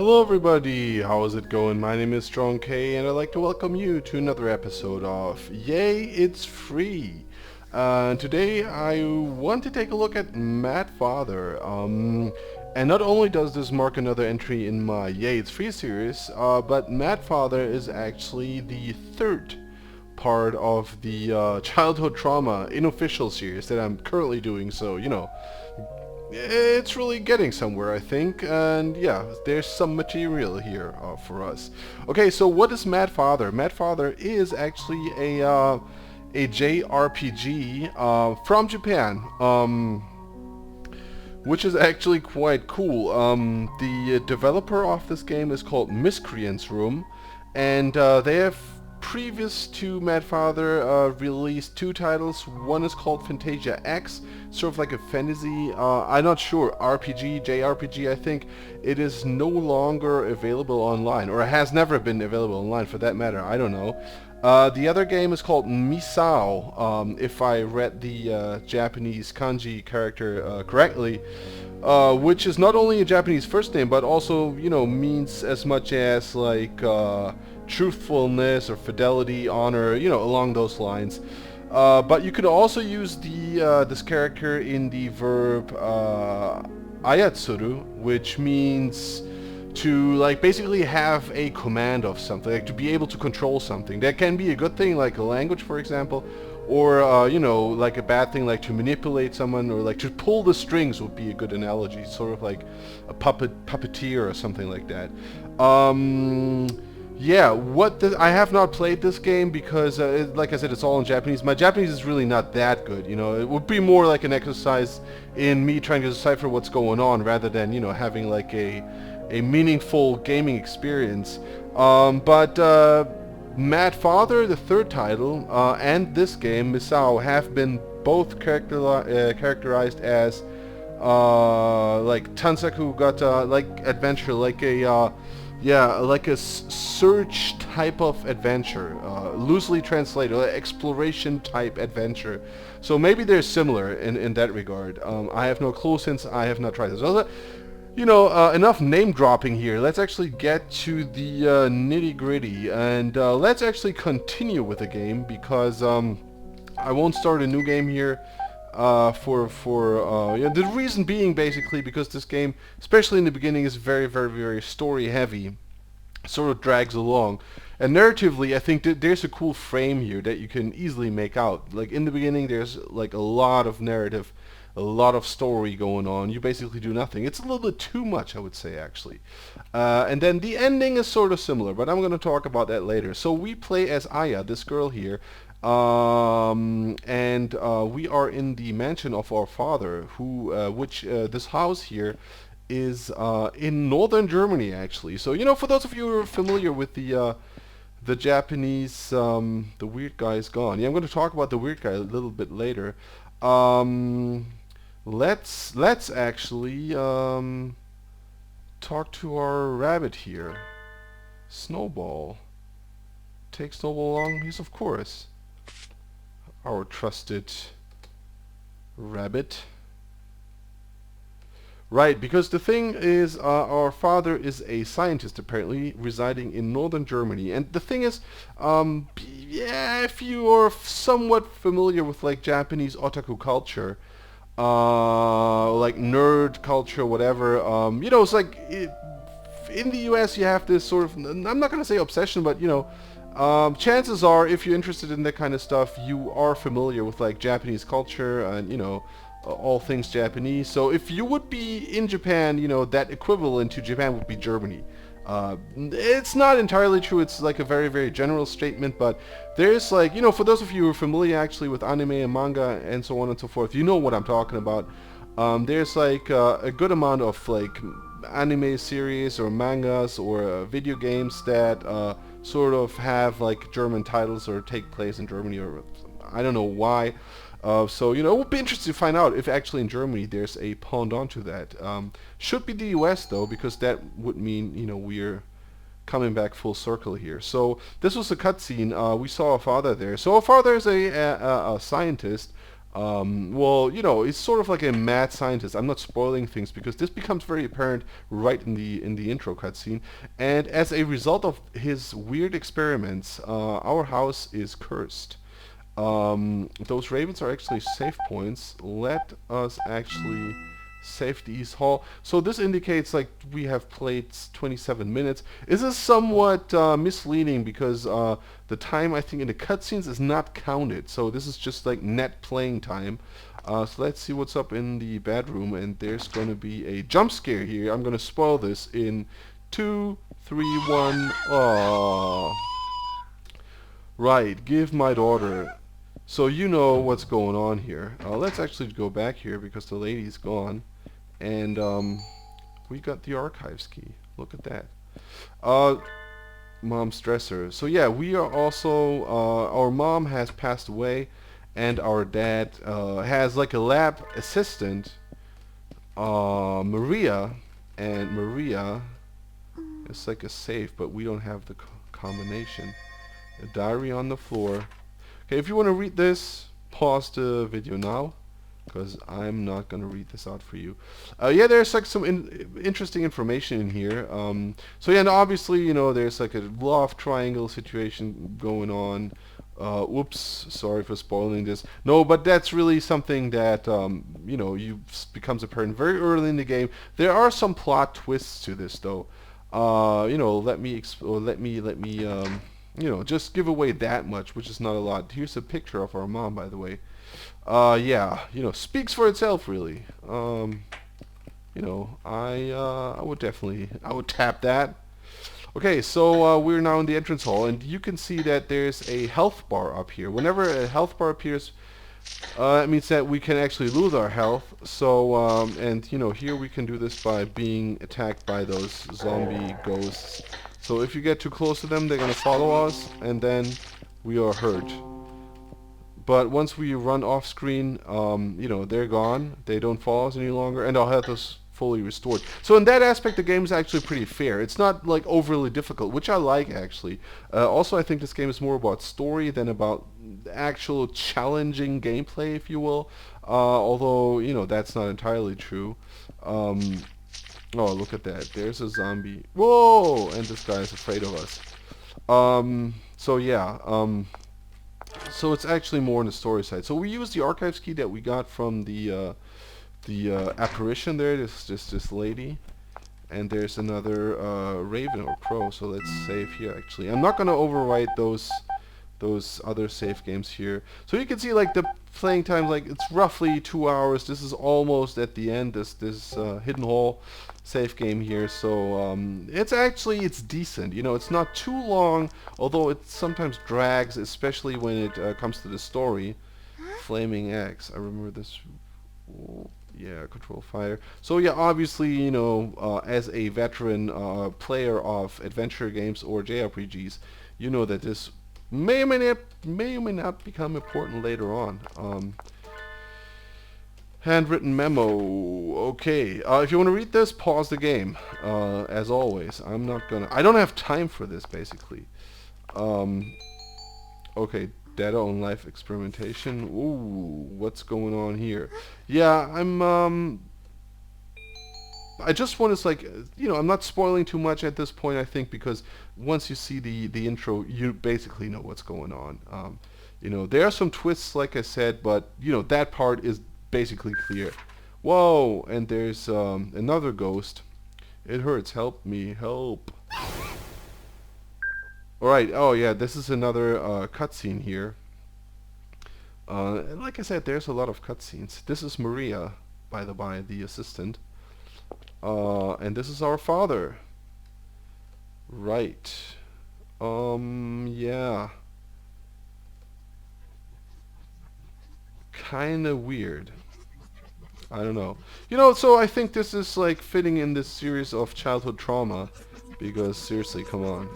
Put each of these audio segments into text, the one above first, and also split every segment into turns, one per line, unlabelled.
Hello everybody, how is it going? My name is Strong K and I'd like to welcome you to another episode of Yay, It's Free. Today I want to take a look at Mad Father. And not only does this mark another entry in my Yay, It's Free series, but Mad Father is actually the third part of the childhood trauma unofficial series that I'm currently doing, so it's really getting somewhere, I think, and yeah, there's some material here for us. Okay, so what is Mad Father? Mad Father is actually a JRPG from Japan, which is actually quite cool. The developer of this game is called Miscreant's Room, and they have previous to Mad Father released two titles. One is called Fantasia X, sort of like a fantasy, I'm not sure, RPG, JRPG I think. It is no longer available online, or it has never been available online for that matter, I don't know. The other game is called Misao, if I read the Japanese kanji character correctly, which is not only a Japanese first name, but also, means as much as like truthfulness or fidelity, honor, along those lines. But you could also use the this character in the verb ayatsuru, which means to basically have a command of something, like to be able to control something. That can be a good thing, like a language, for example, or like a bad thing, like to manipulate someone, or like to pull the strings would be a good analogy, sort of like a puppeteer or something like that. Yeah, I have not played this game because, like I said, it's all in Japanese. My Japanese is really not that good, It would be more like an exercise in me trying to decipher what's going on rather than, having like a meaningful gaming experience. But Mad Father, the third title, and this game, Misao, have been both characterized as like Tansaku Gata, like adventure, like a like a search type of adventure, loosely translated, exploration type adventure. So maybe they're similar in that regard. I have no clue since I have not tried this. So, enough name dropping here. Let's actually get to the nitty gritty, and let's actually continue with the game because I won't start a new game here. The reason being basically because this game, especially in the beginning, is very, very, very story heavy, sort of drags along, and narratively I think there's a cool frame here that you can easily make out. Like in the beginning there's like a lot of narrative, a lot of story going on. You basically do nothing. It's a little bit too much, I would say, actually. And then the ending is sort of similar, but I'm going to talk about that later. So we play as Aya, this girl here, and we are in the mansion of our father, which this house here is in northern Germany, actually. So for those of you who are familiar with the Japanese, the weird guy is gone. Yeah, I'm going to talk about the weird guy a little bit later. Let's actually talk to our rabbit here, Snowball. Take Snowball along? Yes, of course. Our trusted rabbit. Right, because the thing is, our father is a scientist, apparently, residing in northern Germany. And the thing is, yeah, if you are somewhat familiar with, like, Japanese otaku culture, like nerd culture, whatever, it's like, in the US you have this sort of, I'm not going to say obsession, but, chances are, if you're interested in that kind of stuff, you are familiar with, like, Japanese culture and, all things Japanese. So if you would be in Japan, that equivalent to Japan would be Germany. It's not entirely true. It's like a very, very general statement, but there's like, for those of you who are familiar actually with anime and manga and so on and so forth, you know what I'm talking about. There's like a good amount of like anime series or mangas or video games that sort of have like German titles or take place in Germany, or I don't know why. So, it would be interesting to find out if actually in Germany there's a pendant to that. Should be the US though, because that would mean, we're coming back full circle here. So this was a cutscene. We saw a father there. So our father is a scientist. Well, you know, he's sort of like a mad scientist. I'm not spoiling things because this becomes very apparent right in the intro cutscene. And as a result of his weird experiments, our house is cursed. Those ravens are actually save points. Let us actually save these hall. So this indicates like we have played 27 minutes. This is somewhat misleading because the time I think in the cutscenes is not counted. So this is just like net playing time. So let's see what's up in the bedroom, and there's going to be a jump scare here. I'm going to spoil this in 2, 3, 1. Oh, right. Give my daughter. So you know what's going on here. Let's actually go back here because the lady's gone. And we got the archives key. Look at that. Uh, mom's dresser. So yeah, we are also, our mom has passed away, and our dad has like a lab assistant, Maria, and Maria is like a safe, but we don't have the combination. A diary on the floor. Okay, if you want to read this, pause the video now, because I'm not going to read this out for you. Yeah, there's like some interesting information in here. So yeah, and obviously, you know, there's like a love triangle situation going on. Oops, sorry for spoiling this. No, but that's really something that, you know, becomes apparent very early in the game. There are some plot twists to this, though. You know, let me, you know, just give away that much, which is not a lot. Here's a picture of our mom, by the way. Yeah, you know, speaks for itself, really. You know, I would definitely, I would tap that. Okay, so we're now in the entrance hall, and you can see that there's a health bar up here. Whenever a health bar appears, it means that we can actually lose our health. So, and you know, here we can do this by being attacked by those zombie ghosts. So if you get too close to them, they're gonna follow us, and then we are hurt. But once we run off screen, you know, they're gone. They don't follow us any longer, and our health is fully restored. So in that aspect, the game is actually pretty fair. It's not like overly difficult, which I like actually. Also, I think this game is more about story than about actual challenging gameplay, if you will. Although, you know, that's not entirely true. Oh, look at that. There's a zombie. Whoa! And this guy is afraid of us. So yeah. So it's actually more on the story side. So we use the archives key that we got from the apparition there. This lady, and there's another raven or crow. So let's save here. Actually, I'm not gonna overwrite those other save games here. So you can see like the playing time, like it's roughly 2 hours. This is almost at the end. This hidden hole save game here. So it's decent. You know, it's not too long, although it sometimes drags, especially when it comes to the story. Flaming axe. I remember this. Oh, yeah, control fire. So yeah, obviously, you know, as a veteran player of adventure games or JRPGs, you know that this may or may not become important later on. Handwritten memo. Okay. If you want to read this, pause the game. As always, I'm not gonna. I don't have time for this, basically. Okay. Data on life experimentation. Ooh, what's going on here? Yeah, I just want to like, you know, I'm not spoiling too much at this point, I think, because once you see the intro, you basically know what's going on. You know, there are some twists, like I said, but you know that part is basically clear. Whoa! And there's another ghost. It hurts. Help me! Help! All right. Oh yeah, this is another cutscene here. And like I said, there's a lot of cutscenes. This is Maria, by the by, the assistant. And this is our father. Right. Yeah. Kinda weird. I don't know. You know, so I think this is like fitting in this series of childhood trauma. Because seriously, come on.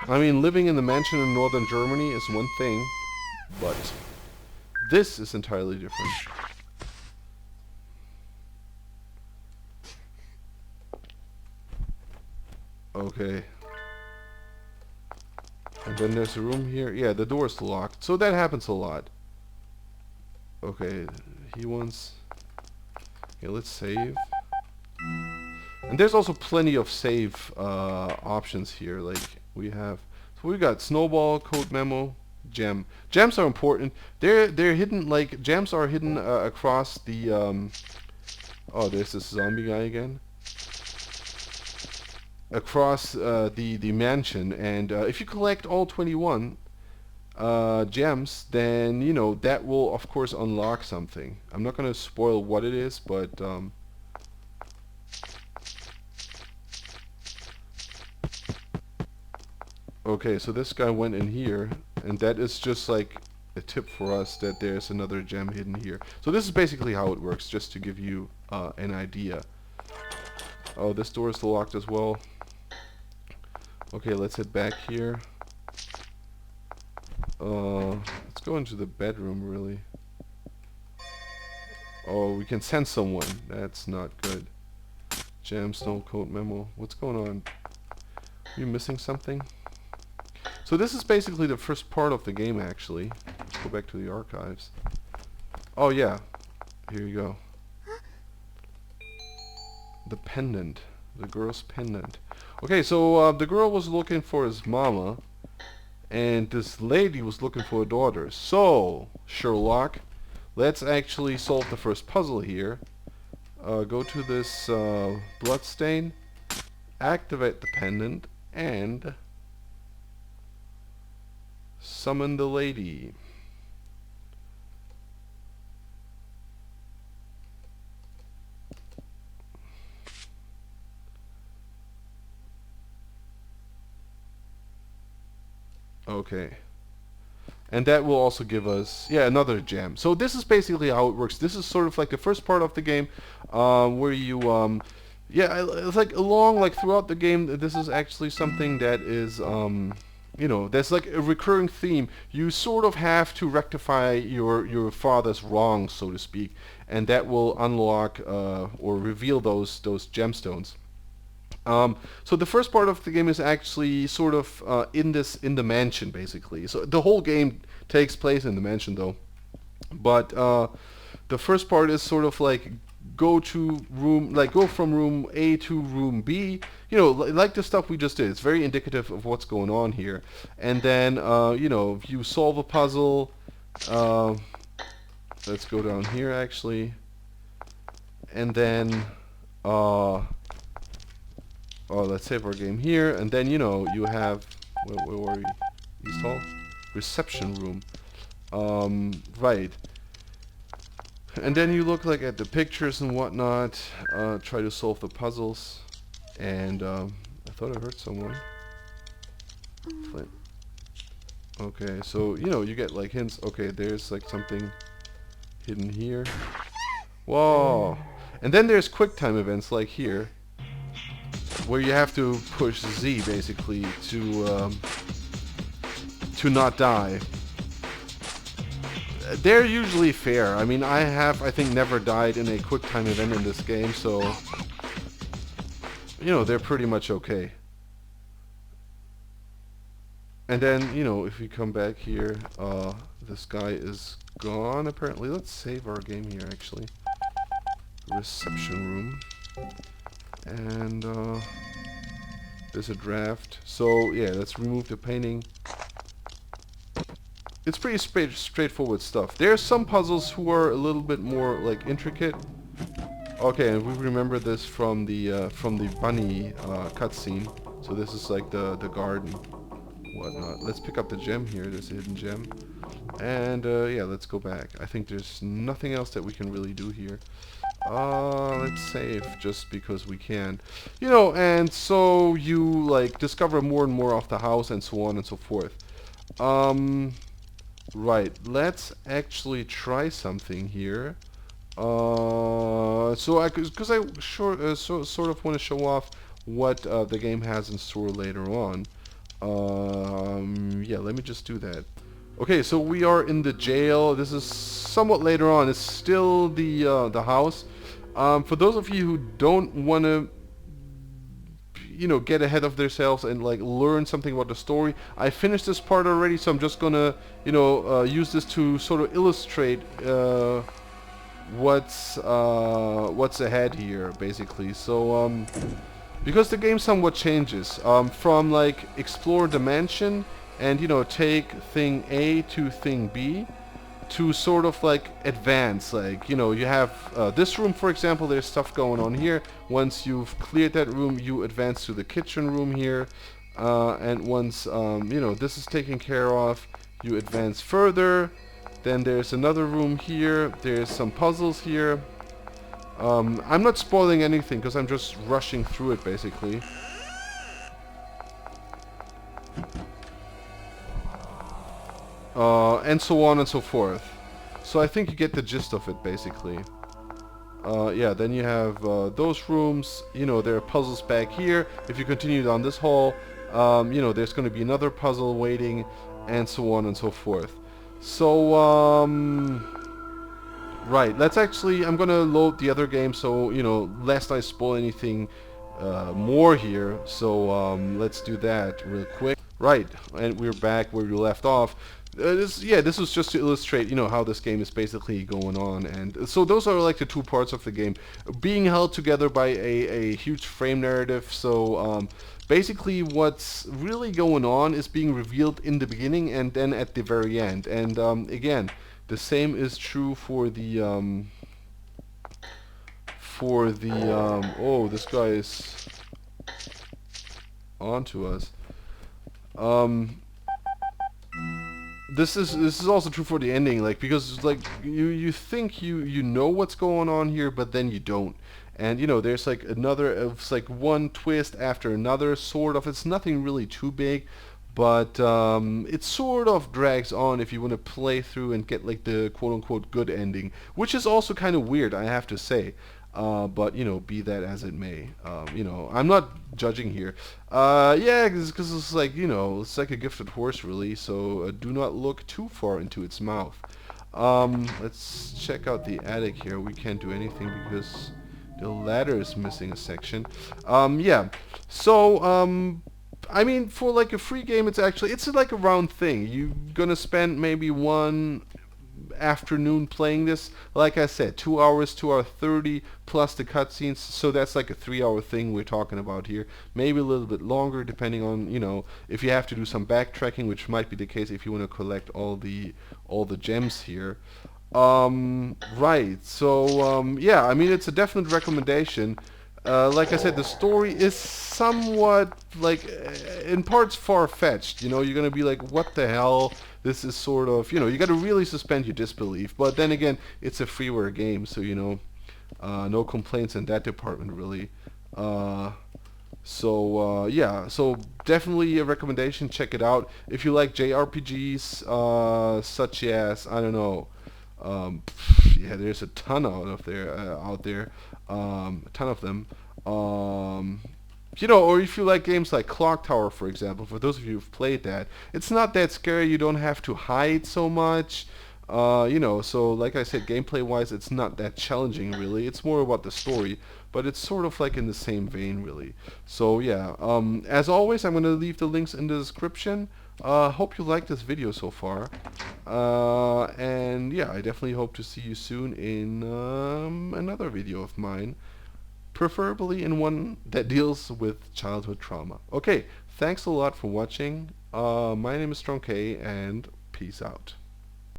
I mean, living in the mansion in northern Germany is one thing, but this is entirely different. Okay. And then there's a room here. Yeah, the door's locked. So that happens a lot. Okay, he wants... Okay, let's save. And there's also plenty of save options here. Like, we have... So we got snowball, code memo, gem. Gems are important. They're hidden, like, gems are hidden across the... oh, there's this zombie guy again. Across the mansion. And if you collect all 21... gems, then you know that will of course unlock something. I'm not gonna spoil what it is, but okay, so this guy went in here, and that is just like a tip for us that there's another gem hidden here. So this is basically how it works, just to give you an idea. Oh, this door is locked as well. Okay, let's head back here. Let's go into the bedroom, really. Oh, we can send someone. That's not good. Jam, snow, code, memo. What's going on? Are you missing something? So this is basically the first part of the game, actually. Let's go back to the archives. Oh, yeah. Here you go. The pendant. The girl's pendant. Okay, so the girl was looking for his mama. And this lady was looking for a daughter. So, Sherlock, let's actually solve the first puzzle here. Go to this bloodstain, activate the pendant, and summon the lady. Okay. And that will also give us, yeah, another gem. So this is basically how it works. This is sort of like the first part of the game, where you, yeah, it's like along, like throughout the game, this is actually something that is, you know, there's like a recurring theme. You sort of have to rectify your father's wrongs, so to speak, and that will unlock or reveal those gemstones. So the first part of the game is actually sort of in the mansion, basically. So the whole game takes place in the mansion, though. But the first part is sort of like go from room A to room B. You know, like the stuff we just did. It's very indicative of what's going on here. And then you know, if you solve a puzzle, let's go down here actually, and then. Oh, let's save our game here, and then, you know, you have, where were we? East Hall? Reception room. Right. And then you look like at the pictures and whatnot, try to solve the puzzles, and, I thought I heard someone. Flint. Okay, so, you know, you get, like, hints. Okay, there's, like, something hidden here. Whoa! And then there's quick time events, like here, where you have to push Z basically to not die. They're usually fair. I mean, I think never died in a quick time event in this game, so you know, they're pretty much okay. And then, you know, if we come back here, this guy is gone apparently. Let's save our game here actually. Reception room. And there's a draft. So yeah, let's remove the painting. It's pretty straightforward stuff. There's some puzzles who are a little bit more like intricate. Okay, and we remember this from the bunny cutscene. So this is like the garden, whatnot. Let's pick up the gem here. There's a hidden gem. And yeah, let's go back. I think there's nothing else that we can really do here. Let's save just because we can. You know, and so you like discover more and more of the house and so on and so forth. Right, let's actually try something here. So because I sort of want to show off what the game has in store later on. Yeah, let me just do that. Okay, so we are in the jail. This is somewhat later on. It's still the house. For those of you who don't want to, get ahead of themselves and like learn something about the story. I finished this part already, so I'm just gonna use this to sort of illustrate what's ahead here, basically. So because the game somewhat changes from like explore the mansion and take thing A to thing B to sort of like advance, like you have this room, for example. There's stuff going on here. Once you've cleared that room, you advance to the kitchen room here, and once this is taken care of, you advance further. Then there's another room here. There's some puzzles here. I'm not spoiling anything because I'm just rushing through it, basically. And so on and so forth. So I think you get the gist of it, basically. Yeah, then you have those rooms. There are puzzles back here. If you continue down this hall, there's going to be another puzzle waiting, and so on and so forth. So, right, I'm going to load the other game, so, lest I spoil anything more here. So, let's do that real quick. Right, and we're back where we left off. This was just to illustrate, how this game is basically going on. And so those are like the two parts of the game, being held together by a huge frame narrative. So basically what's really going on is being revealed in the beginning and then at the very end. And again, the same is true for the oh, this guy is on to us. This is also true for the ending, like, because like you think you know what's going on here, but then you don't. And there's like it's like one twist after another, sort of. It's nothing really too big, but it sort of drags on if you want to play through and get like the quote-unquote good ending, which is also kind of weird, I have to say. But be that as it may, I'm not judging here. Yeah, because it's like it's like a gifted horse, really. So do not look too far into its mouth. Let's check out the attic here. We can't do anything because the ladder is missing a section. Yeah. So I mean, for like a free game, it's like a round thing. You're gonna spend maybe one afternoon playing this. Like I said, 2 hours, 2 hours 30 plus the cutscenes, so that's like a 3-hour thing we're talking about here. Maybe a little bit longer depending on if you have to do some backtracking, which might be the case if you want to collect all the gems here. Right, so yeah, I mean, it's a definite recommendation. Like I said, the story is somewhat, like, in parts far-fetched. You're gonna be like, what the hell? This is sort of, you gotta really suspend your disbelief. But then again, it's a freeware game, so, no complaints in that department, really. Yeah, so definitely a recommendation. Check it out. If you like JRPGs, such as, I don't know, yeah, there's a ton out there, a ton of them. Or if you like games like Clock Tower, for example, for those of you who've played that, it's not that scary. You don't have to hide so much. So like I said, gameplay-wise, it's not that challenging, really. It's more about the story, but it's sort of like in the same vein, really. So yeah, as always, I'm going to leave the links in the description. Hope you liked this video so far. And yeah, I definitely hope to see you soon in another video of mine. Preferably in one that deals with childhood trauma. Okay, thanks a lot for watching. My name is Strong K, and peace out.